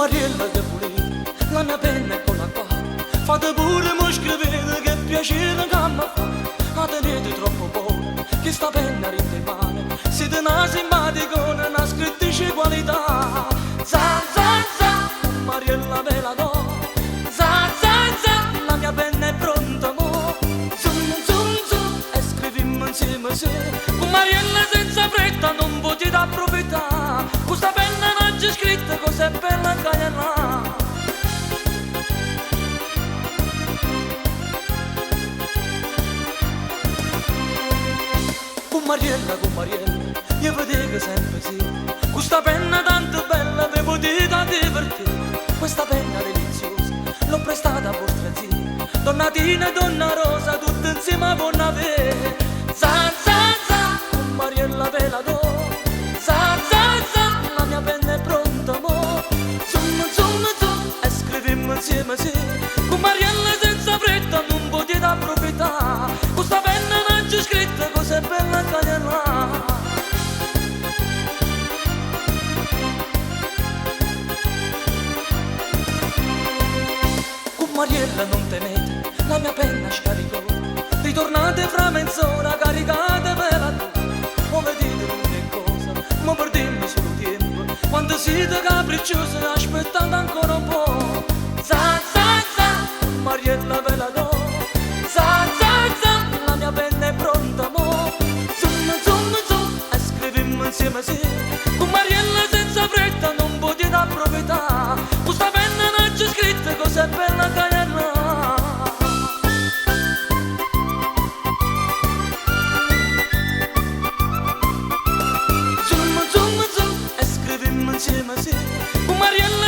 Mariella de pulita, la mia penna è quella qua. Fate pure mo scrivete che piacere che mi fa. Ma tenete troppo buono, che sta penna rende male. Siete una simpaticone, una scrittrice qualità. Za za za, Mariella ve la do. Za za za, la mia penna è pronta mo. Zum zum zum, e scrivimmo insieme se. Con Mariella senza fretta non potete approfittare. Questa penna non c'è scritta, cos'è bella che è là. Con Mariella, io vedevo sempre sì. Questa penna tanto bella, vi potete divertire. Questa penna deliziosa, l'ho prestata a vostra zia. Donna Tina e Donna Rosa, tutte insieme a buona avere. Za za za, con Mariella ve la do. Za za za, la mia penna è pronta mo. Zum zum zum, e scrivimmo insieme sì. Con Mariella senza fretta non potete approfittare. Questa penna non c'è scritta, cos'è bella che è là. Con Mariella non temete, la mia penna scaricò. Ritornate fra mezz'ora, caricate per la tua. O vedete ogni cosa, ma perdemmo solo tempo. Quando siete capricciosi, aspettate ancora un po'. Za za za, Mariella ve la do. Za za za, la mia penna è pronta mo. Zum zum zum, e scrivimmo insieme sì. Con Mariella senza fretta non potete approfittare. Questa penna non c'è scritta, cos'è bella che è là. Zum zum zum, e scrivimmo insieme sì. Con Mariella